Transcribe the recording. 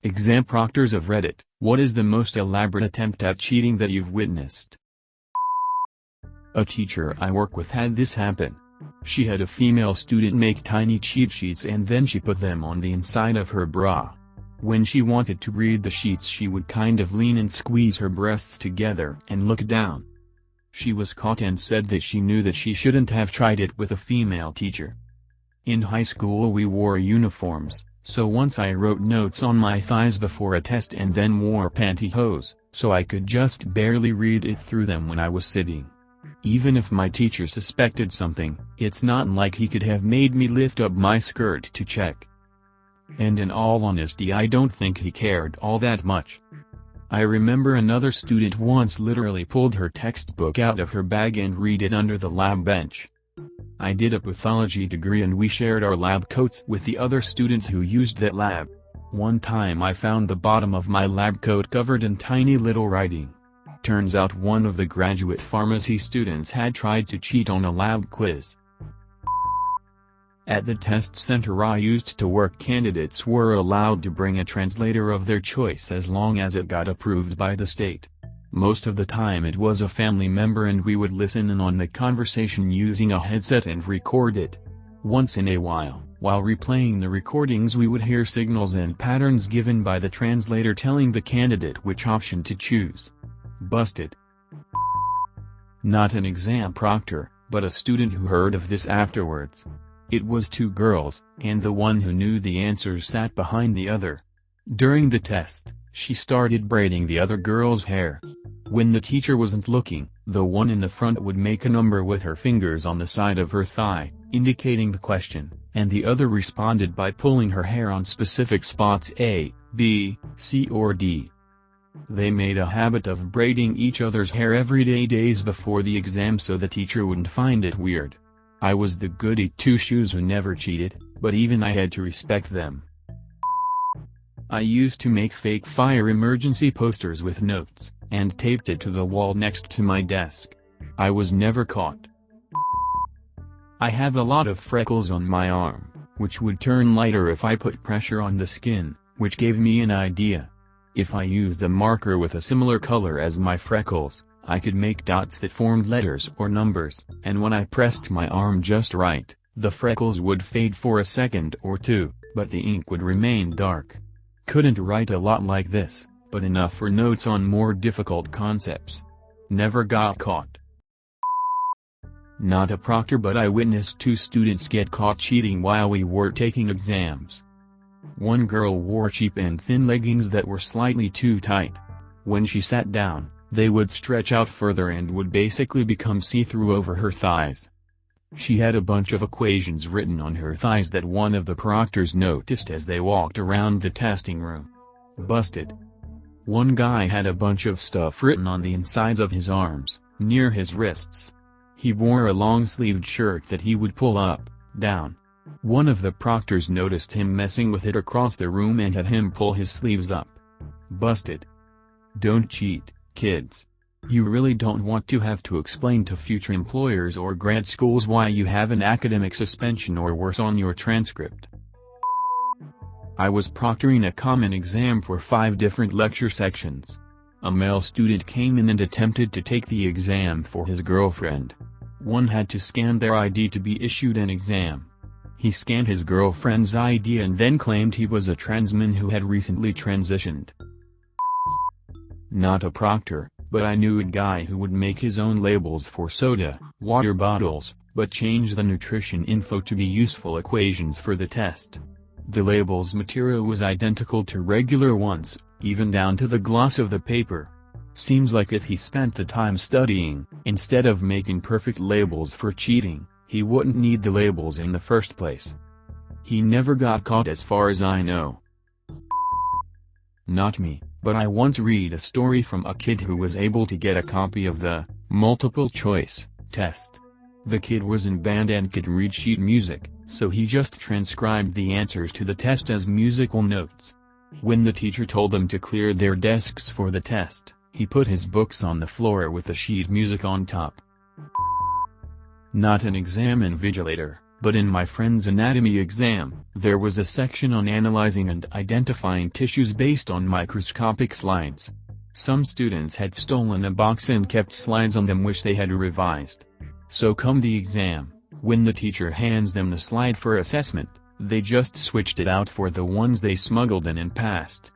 Exam proctors of Reddit, what is the most elaborate attempt at cheating that you've witnessed? A teacher I work with had this happen. She had a female student make tiny cheat sheets and then she put them on the inside of her bra. When she wanted to read the sheets she would kind of lean and squeeze her breasts together and look down. She was caught and said that she knew that she shouldn't have tried it with a female teacher. In high school we wore uniforms, so once I wrote notes on my thighs before a test and then wore pantyhose, so I could just barely read it through them when I was sitting. Even if my teacher suspected something, it's not like he could have made me lift up my skirt to check. And in all honesty I don't think he cared all that much. I remember another student once literally pulled her textbook out of her bag and read it under the lab bench. I did a pathology degree and we shared our lab coats with the other students who used that lab. One time I found the bottom of my lab coat covered in tiny little writing. Turns out one of the graduate pharmacy students had tried to cheat on a lab quiz. At the test center I used to work, candidates were allowed to bring a translator of their choice as long as it got approved by the state. Most of the time it was a family member and we would listen in on the conversation using a headset and record it. Once in a while replaying the recordings we would hear signals and patterns given by the translator telling the candidate which option to choose. Busted. Not an exam proctor, but a student who heard of this afterwards. It was two girls, and the one who knew the answers sat behind the other. During the test, she started braiding the other girl's hair. When the teacher wasn't looking, the one in the front would make a number with her fingers on the side of her thigh, indicating the question, and the other responded by pulling her hair on specific spots A, B, C or D. They made a habit of braiding each other's hair every day days before the exam so the teacher wouldn't find it weird. I was the goody two-shoes who never cheated, but even I had to respect them. I used to make fake fire emergency posters with notes, and taped it to the wall next to my desk. I was never caught. I have a lot of freckles on my arm, which would turn lighter if I put pressure on the skin, which gave me an idea. If I used a marker with a similar color as my freckles, I could make dots that formed letters or numbers, and when I pressed my arm just right, the freckles would fade for a second or two, but the ink would remain dark. Couldn't write a lot like this, but enough for notes on more difficult concepts. Never got caught. Not a proctor, but I witnessed two students get caught cheating while we were taking exams. One girl wore cheap and thin leggings that were slightly too tight. When she sat down, they would stretch out further and would basically become see-through over her thighs. She had a bunch of equations written on her thighs that one of the proctors noticed as they walked around the testing room. Busted. One guy had a bunch of stuff written on the insides of his arms, near his wrists. He wore a long-sleeved shirt that he would pull up, down. One of the proctors noticed him messing with it across the room and had him pull his sleeves up. Busted. Don't cheat, kids. You really don't want to have to explain to future employers or grad schools why you have an academic suspension or worse on your transcript. I was proctoring a common exam for 5 different lecture sections. A male student came in and attempted to take the exam for his girlfriend. One had to scan their ID to be issued an exam. He scanned his girlfriend's ID and then claimed he was a trans man who had recently transitioned. Not a proctor, but I knew a guy who would make his own labels for soda, water bottles, but change the nutrition info to be useful equations for the test. The label's material was identical to regular ones, even down to the gloss of the paper. Seems like if he spent the time studying, instead of making perfect labels for cheating, he wouldn't need the labels in the first place. He never got caught as far as I know. Not me, but I once read a story from a kid who was able to get a copy of the multiple choice test. The kid was in band and could read sheet music, so he just transcribed the answers to the test as musical notes. When the teacher told them to clear their desks for the test, he put his books on the floor with the sheet music on top. Not an exam invigilator, But in my friend's anatomy exam, there was a section on analyzing and identifying tissues based on microscopic slides. Some students had stolen a box and kept slides on them which they had revised. So come the exam, when the teacher hands them the slide for assessment, they just switched it out for the ones they smuggled in and passed.